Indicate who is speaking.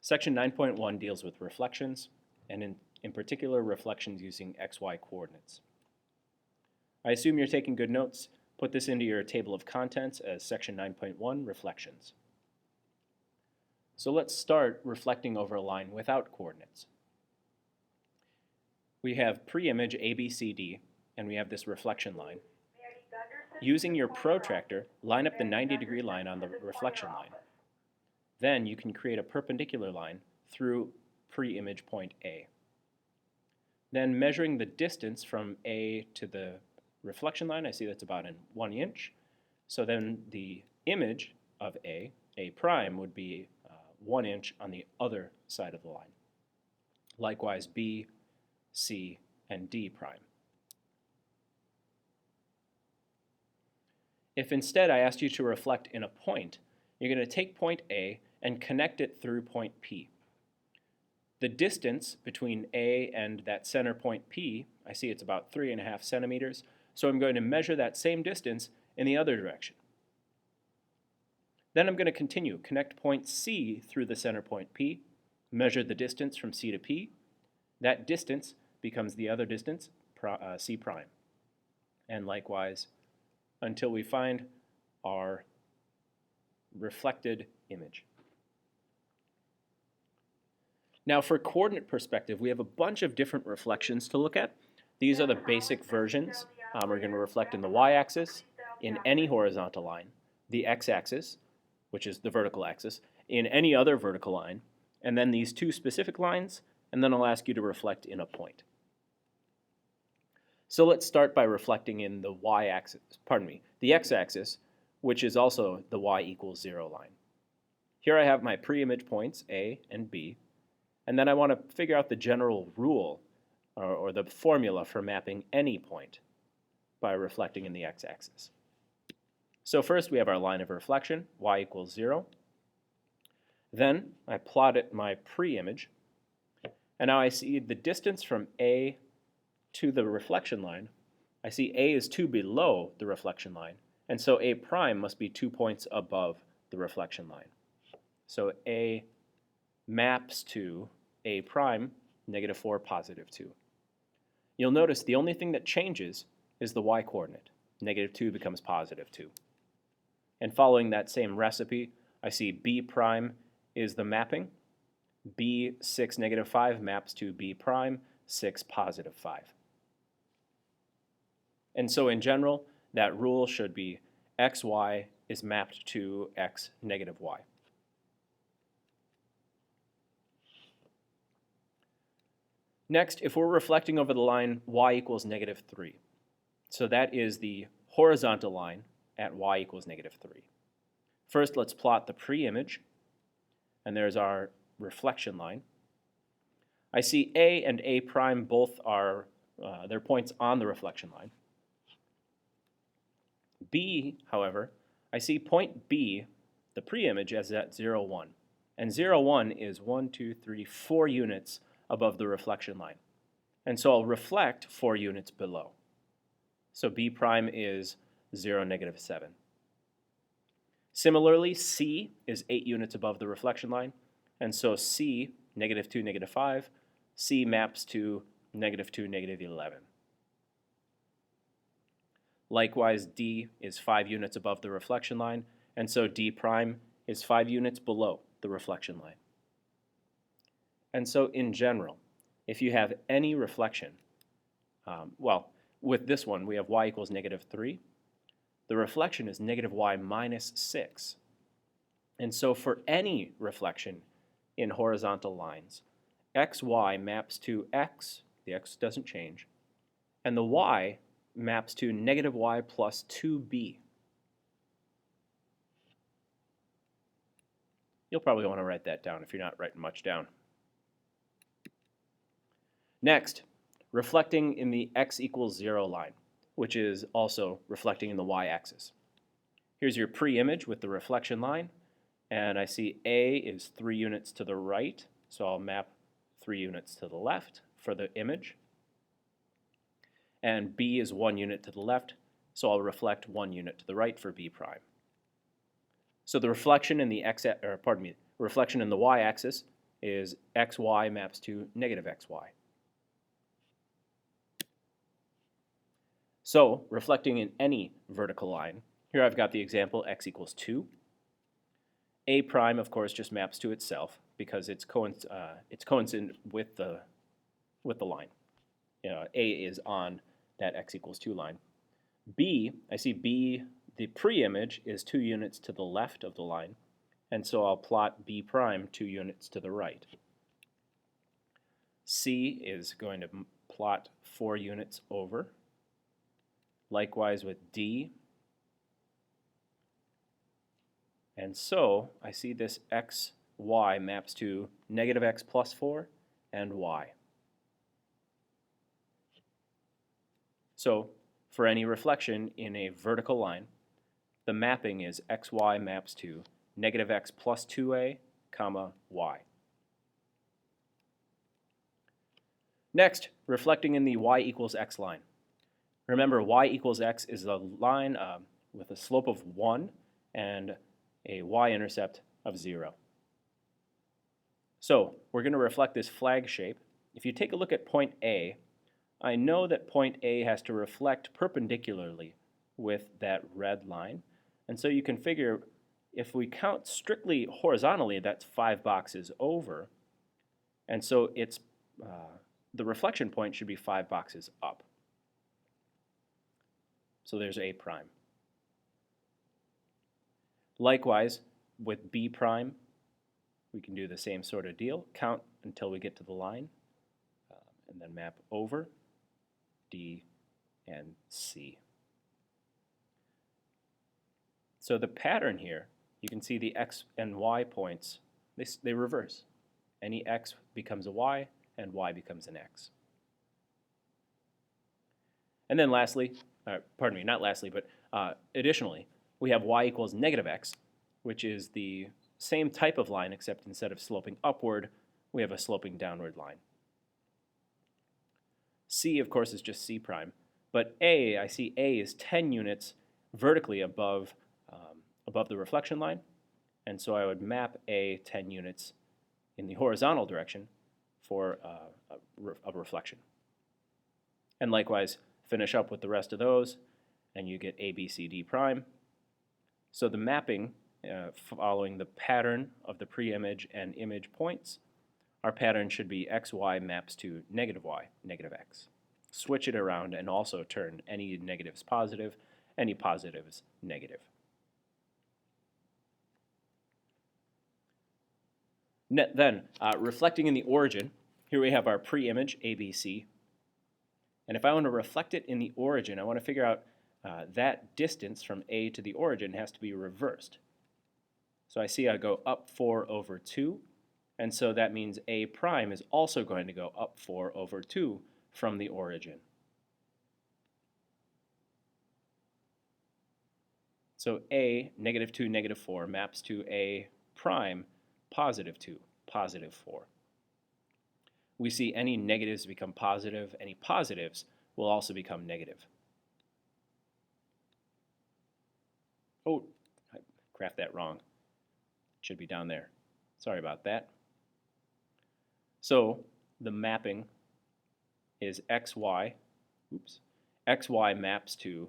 Speaker 1: Section 9.1 deals with reflections, and in particular reflections using XY coordinates. I assume you're taking good notes. Put this into your table of contents as Section 9.1 reflections. So let's start reflecting over a line without coordinates. We have pre-image ABCD, and we have this reflection line. Using your protractor, line up the 90-degree line on the reflection line. Then you can create a perpendicular line through pre-image point A. Then measuring the distance from A to the reflection line, I see that's about 1 inch. So then the image of A prime, would be 1 inch on the other side of the line. Likewise, B, C, and D prime. If instead I asked you to reflect in a point, you're going to take point A and connect it through point P. The distance between A and that center point P, I see it's about 3.5 centimeters, so I'm going to measure that same distance in the other direction. Then I'm going to continue, connect point C through the center point P, measure the distance from C to P. That distance becomes the other distance, C prime. And likewise, until we find our reflected image. Now for coordinate perspective, we have a bunch of different reflections to look at. These are the basic versions. We're going to reflect in the y-axis, in any horizontal line, the x-axis, which is the vertical axis, in any other vertical line, and then these two specific lines, and then I'll ask you to reflect in a point. So let's start by reflecting in the y-axis, the x-axis, which is also the y equals 0 line. Here I have my pre-image points, A and B, and then I want to figure out the general rule, or the formula for mapping any point by reflecting in the x-axis. So first we have our line of reflection, y equals 0. Then I plotted my pre-image, and now I see the distance from A to the reflection line. I see A is 2 below the reflection line, and so A prime must be 2 points above the reflection line. So A maps to A prime, -4, +2. You'll notice the only thing that changes is the y coordinate. -2 becomes +2. And following that same recipe, I see B prime is the mapping. B 6, -5 maps to B prime, 6, +5. And so in general, that rule should be xy is mapped to x, -y. Next, if we're reflecting over the line y equals -3, so that is the horizontal line at y equals -3. First, let's plot the pre-image, and there's our reflection line. I see A and A prime both are their points on the reflection line. B, however, I see point B, the pre-image, as at 0, 1. And 0, 1 is 1, 2, 3, 4 units above the reflection line. And so I'll reflect 4 units below. So B prime is 0, -7. Similarly, C is 8 units above the reflection line. And so C, -2, -5, C maps to -2, -11. Likewise, D is 5 units above the reflection line, and so D prime is 5 units below the reflection line. And so in general, if you have any reflection, well, with this one, we have y equals -3. The reflection is -y -6. And so for any reflection in horizontal lines, xy maps to x, the x doesn't change, and the y maps to -y plus 2b. You'll probably want to write that down if you're not writing much down. Next, reflecting in the x equals 0 line, which is also reflecting in the y-axis. Here's your pre-image with the reflection line, and I see A is 3 units to the right, so I'll map 3 units to the left for the image. And B is 1 unit to the left, so I'll reflect 1 unit to the right for B prime. So the reflection in the reflection in the y-axis is xy maps to negative xy. So, reflecting in any vertical line, here I've got the example x equals 2. A prime, of course, just maps to itself because it's coincident with the line. You know, A is on that x equals 2 line. B, I see B, the pre-image is 2 units to the left of the line, and so I'll plot B prime 2 units to the right. C is going to plot 4 units over. Likewise with D. And so I see this x, y maps to negative x plus 4 and y. So for any reflection in a vertical line, the mapping is xy maps to negative x plus 2a, comma, y. Next, reflecting in the y equals x line. Remember, y equals x is a line with a slope of 1 and a y-intercept of 0. So we're going to reflect this flag shape. If you take a look at point A, I know that point A has to reflect perpendicularly with that red line. And so you can figure if we count strictly horizontally, that's 5 boxes over. And so it's the reflection point should be 5 boxes up. So there's A prime. Likewise, with B prime, we can do the same sort of deal. Count until we get to the line, and then map over D and C. So the pattern here, you can see the x and y points, they reverse. Any x becomes a y, and y becomes an x. And then lastly, pardon me, not lastly, but additionally, we have y equals negative x, which is the same type of line, except instead of sloping upward, we have a sloping downward line. C, of course, is just C prime. But A, I see A is 10 units vertically above the reflection line. And so I would map A 10 units in the horizontal direction for a reflection. And likewise, finish up with the rest of those, and you get A, B, C, D prime. So the mapping, following the pattern of the pre-image and image points, our pattern should be xy maps to negative y, negative x. Switch it around and also turn any negatives positive, any positives negative. Then, reflecting in the origin, here we have our pre-image, ABC. And if I want to reflect it in the origin, I want to figure out that distance from A to the origin has to be reversed. So I see I go up 4 over 2, and so that means A prime is also going to go up 4 over 2 from the origin. So A, negative 2, negative 4, maps to A prime, positive 2, positive 4. We see any negatives become positive, any positives will also become negative. Oh, I graphed that wrong. It should be down there. Sorry about that. So the mapping is xy, xy maps to